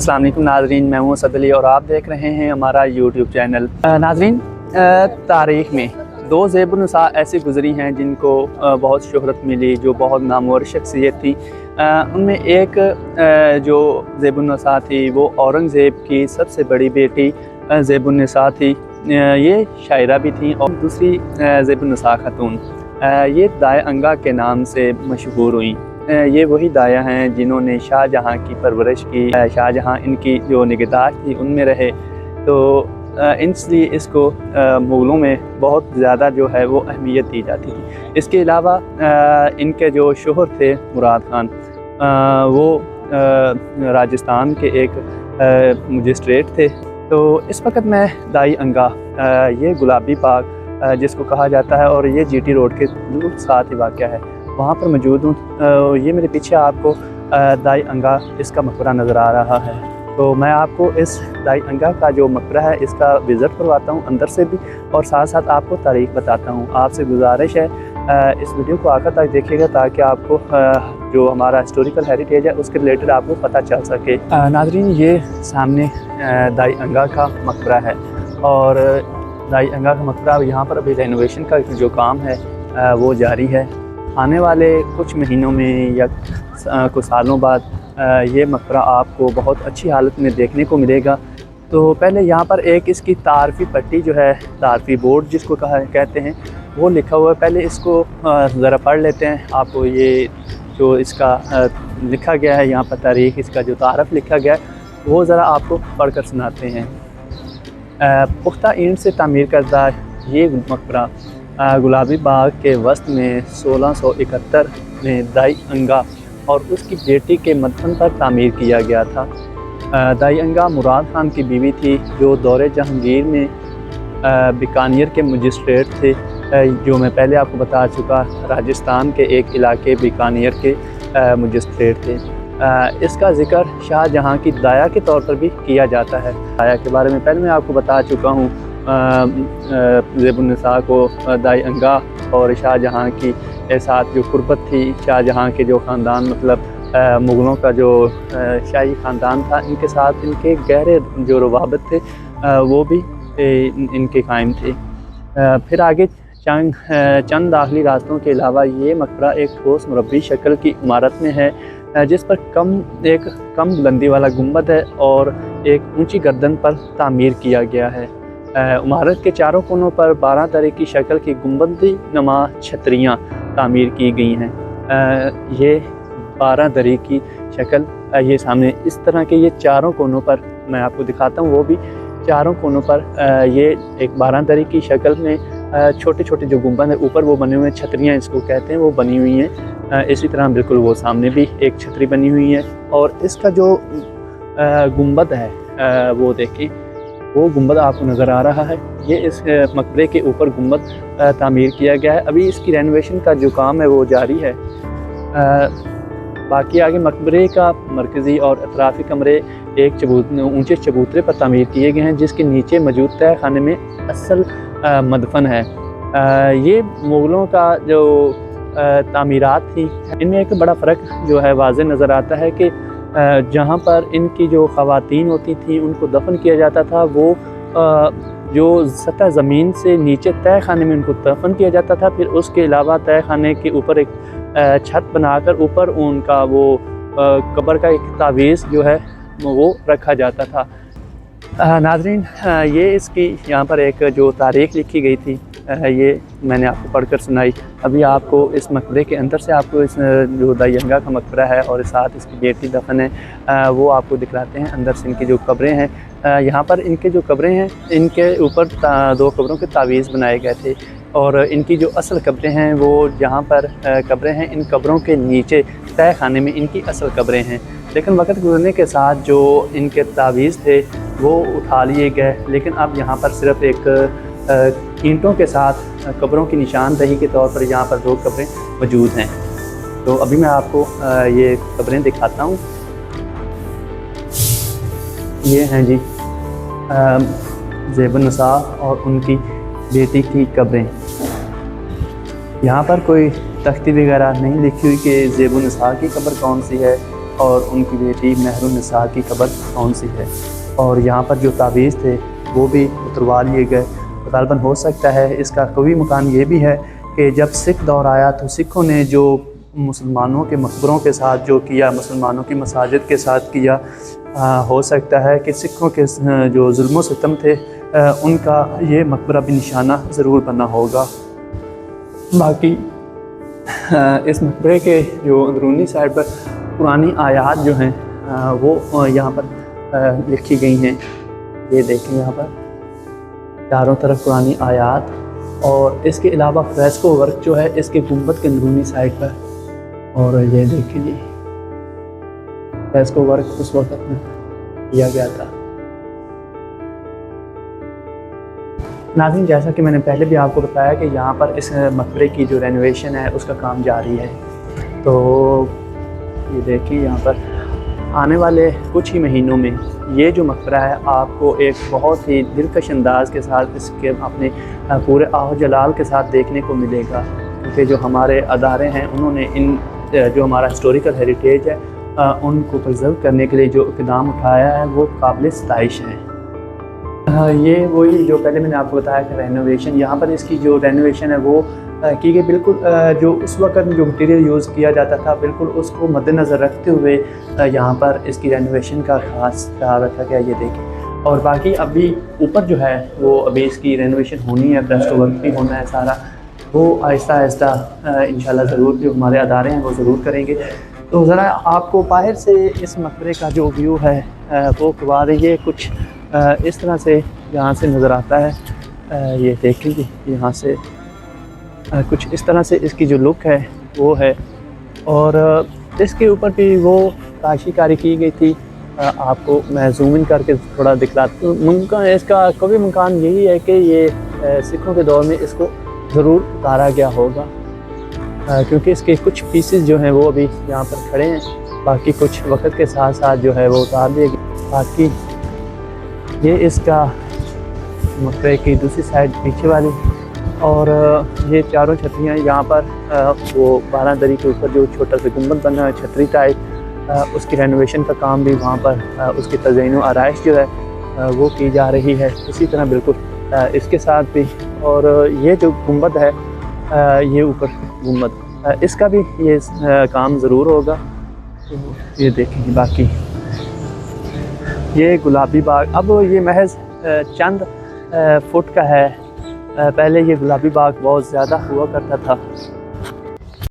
अस्सलाम वालेकुम नाज़रीन, मैं हूं असद अली और आप देख रहे हैं हमारा यूट्यूब चैनल। नाज़रीन, तारीख़ में दो ज़ेबुन्निसा ऐसी गुज़री हैं जिनको बहुत शोहरत मिली, जो बहुत नामवर शख्सियत थी। उनमें एक जो ज़ेबुन्निसा थी वो औरंगज़ेब की सबसे बड़ी बेटी ज़ेबुन्निसा थी। ये शायरा भी थी। और दूसरी ज़ेबुन्निसा खातून ये दाए अंगा के नाम से मशहूर हुई। ये वही दाया हैं जिन्होंने शाहजहाँ की परवरिश की। शाहजहाँ इनकी जो निगहदाश्त थी उनमें रहे, तो इसलिए इसको मुग़लों में बहुत ज़्यादा जो है वो अहमियत दी जाती थी। इसके अलावा इनके जो शोहर थे मुराद खान, वो राजस्थान के एक मजिस्ट्रेट थे। तो इस वक्त मैं दाई अंगा, ये गुलाबी बाग जिसको कहा जाता है, और ये जीटी रोड के बिल्कुल साथ ही वाक़या है, वहाँ पर मौजूद हूँ। ये मेरे पीछे आपको दाई अंगा इसका मकबरा नज़र आ रहा है। तो मैं आपको इस दाई अंगा का जो मकबरा है इसका विज़िट करवाता हूँ अंदर से भी, और साथ साथ आपको तारीख़ बताता हूँ। आपसे गुजारिश है इस वीडियो को आखिर तक देखिएगा ताकि आपको जो हमारा हिस्टोरिकल हेरिटेज है उसके रिलेटेड आपको पता चल सके। नाज़रीन, ये सामने दाई अंगा का मकबरा है, और दाई अंगा का मकबरा यहाँ पर अभी रेनोवेशन का जो काम है वो जारी है। आने वाले कुछ महीनों में या कुछ सालों बाद ये मकबरा आपको बहुत अच्छी हालत में देखने को मिलेगा। तो पहले यहाँ पर एक इसकी तारफ़ी पट्टी जो है, तारफ़ी बोर्ड जिसको कहते हैं, वो लिखा हुआ है। पहले इसको ज़रा पढ़ लेते हैं। आपको ये जो इसका लिखा गया है यहाँ पर तारीख़, इसका जो तारफ़ लिखा गया है वो ज़रा आपको पढ़ कर सुनाते हैं। पुख्ता ईंट से तामीर करदा ये मकबरा गुलाबी बाग के वस्त में 1671 में दाई अंगा और उसकी बेटी के मदफन पर तामीर किया गया था। दाई अंगा मुराद खान की बीवी थी, जो दौरे जहांगीर में बीकानेर के मजिस्ट्रेट थे, जो मैं पहले आपको बता चुका, राजस्थान के एक इलाके बीकानेर के मजिस्ट्रेट थे। इसका ज़िक्र शाहजहाँ की दाया के तौर पर भी किया जाता है। दाया के बारे में पहले मैं आपको बता चुका हूँ। ज़ेबुन्निसा को दाई अंगा और शाहजहाँ की साथ जो कुर्बत थी, शाहजहाँ के जो ख़ानदान, मतलब मुग़लों का जो शाही ख़ानदान था, इनके साथ इनके गहरे जो रवाबत थे वो भी इनके कायम थे। फिर आगे चंद दाखिली रास्तों के अलावा ये मकबरा एक ठोस मुरब्बी शक्ल की इमारत में है, जिस पर एक कम बुलंदी वाला गुंबद है और एक ऊंची गर्दन पर तामीर किया गया है। इमारत के चारों कोनों पर 12 तरह की शक्ल की गुंबदी नुमा छतरियाँ तामीर की गई हैं। ये 12 तरह की शक्ल, ये सामने इस तरह के ये चारों कोनों पर मैं आपको दिखाता हूँ। वो भी चारों कोनों पर ये एक 12 तरह की शक्ल में छोटे छोटे जो गुंबद है ऊपर वो बने हुए हैं, छतरियाँ इसको कहते हैं, वो बनी हुई हैं। इसी तरह बिल्कुल वो सामने भी एक छतरी बनी हुई है, और इसका जो गुंबद है वो देखिए, वो गुंबद आपको नज़र आ रहा है। ये इस मकबरे के ऊपर गुंबद तामीर किया गया है। अभी इसकी रेनोवेशन का जो काम है वो जारी है। बाकी आगे मकबरे का मरकज़ी और अतराफ़ी कमरे एक ऊंचे चबूतरे पर तामीर किए गए हैं, जिसके नीचे मौजूद तह खाने में असल मदफन है। ये मुग़लों का जो तामीरात थी, इनमें एक बड़ा फ़र्क जो है वाज़े नज़र आता है कि जहाँ पर इनकी जो ख़वातीन होती थी उनको दफन किया जाता था, वो जो सतह ज़मीन से नीचे तह खाने में उनको दफन किया जाता था। फिर उसके अलावा तह खाने के ऊपर एक छत बनाकर ऊपर उनका वो कब्र का एक तावीज़ जो है वो रखा जाता था। नाज़रीन, ये इसकी यहाँ पर एक जो तारीख़ लिखी गई थी, ये मैंने आपको पढ़कर सुनाई। अभी आपको इस मकबरे के अंदर से आपको इस जो दाई अंगा का मकबरा है और साथ इसकी बेटी दफन है वो आपको दिखलाते हैं। अंदर से इनकी जो कब्रें हैं, यहाँ पर इनके जो कब्रें हैं, इनके ऊपर 2 कब्रों के तावीज़ बनाए गए थे, और इनकी जो असल कब्रें हैं वो जहाँ पर कब्रें हैं, इन कब्रों के नीचे तह खाने में इनकी असल कब्रें हैं। लेकिन वक्त गुजरने के साथ जो इनके तावीज़ थे वो उठा लिए गए, लेकिन अब यहाँ पर सिर्फ़ एक ईंटों के साथ कब्रों की निशानदही के तौर पर यहाँ पर 2 कब्रें मौजूद हैं। तो अभी मैं आपको ये कब्रें दिखाता हूँ। ये हैं जी ज़ेबुन्निसा और उनकी बेटी की कब्रें। यहाँ पर कोई तख्ती वगैरह नहीं लिखी हुई कि ज़ेबुन्निसा की कब्र कौन सी है और उनकी बेटी महरुन्निसा की कब्र कौन सी है। और यहाँ पर जो तावीज़ थे वो भी उतरवा लिए गए। गालबन हो सकता है इसका कवी मकान ये भी है कि जब सिख दौर आया तो सिखों ने जो मुसलमानों के मकबरों के साथ जो किया, मुसलमानों की मसाजिद के साथ किया, हो सकता है कि सिखों के जो जुल्म सितम थे उनका ये मकबरा भी निशाना ज़रूर बना होगा। बाकी इस मकबरे के जो अंदरूनी साइड पर पुरानी आयात जो हैं वो यहाँ पर लिखी गई हैं। ये देखें यहाँ पर चारों तरफ पुरानी आयात, और इसके अलावा फ्रेस्को वर्क जो है इसके गुंबद के अंदरूनी साइड पर। और ये देखें जी, फ्रेस्को वर्क उस वक्त में किया गया था। नाज़रीन, जैसा कि मैंने पहले भी आपको बताया कि यहाँ पर इस मकबरे की जो रेनोवेशन है उसका काम जारी है। तो ये देखिए यहाँ पर आने वाले कुछ ही महीनों में ये जो मकबरा है आपको एक बहुत ही दिलकश अंदाज के साथ इसके अपने पूरे आहो जलाल के साथ देखने को मिलेगा, क्योंकि जो हमारे अदारे हैं उन्होंने इन जो हमारा हिस्टोरिकल हेरिटेज है उनको प्रिजर्व करने के लिए जो इक़दाम उठाया है वो काबिल सताइश है। ये वही जो पहले मैंने आपको बताया कि रेनोवेशन, यहाँ पर इसकी जो रेनोवेशन है वो की गई बिल्कुल जो उस वक्त जो मटीरियल यूज़ किया जाता था बिल्कुल उसको मद्देनज़र रखते हुए यहाँ पर इसकी रेनोवेशन का ख़ास ख्याल रखा गया। ये देखिए, और बाकी अभी ऊपर जो है वो अभी इसकी रेनोवेशन होनी है, फ्रेस्को वर्क भी होना है सारा, वो आहिस्ता आहिस्ता इंशाल्लाह ज़रूर जो हमारे अदारे हैं वो ज़रूर करेंगे। तो ज़रा आपको बाहर से इस मकबरे का जो व्यू है वो करवा दीजिए। कुछ इस तरह से यहाँ से नज़र आता है। ये देख लीजिए, यहाँ से कुछ इस तरह से इसकी जो लुक है वो है, और इसके ऊपर भी वो काशीकारी की गई थी। आपको मैं जूम इन करके थोड़ा दिखलाता हूँ। मुमकिन इसका कभी मकान यही है कि ये सिखों के दौर में इसको ज़रूर उतारा गया होगा, क्योंकि इसके कुछ पीसेस जो हैं वो अभी यहाँ पर खड़े हैं, बाकी कुछ वक्त के साथ साथ जो है वो उतार दिए गए। बाकी ये इसका मकबरे की दूसरी साइड पीछे वाली, और ये चारों छतरियाँ यहाँ पर वो 12 दरी के ऊपर जो छोटा सा गुंबद बना है छतरी टाइप, उसकी रेनोवेशन का काम भी वहाँ पर उसकी तज़यीन व आराइश जो है वो की जा रही है। इसी तरह बिल्कुल इसके साथ भी, और ये जो गुंबद है ये ऊपर गुंबद, इसका भी ये काम ज़रूर होगा। तो ये देखेंगे। बाकी ये गुलाबी बाग अब ये महज चंद फुट का है। पहले ये गुलाबी बाग बहुत ज़्यादा हुआ करता था।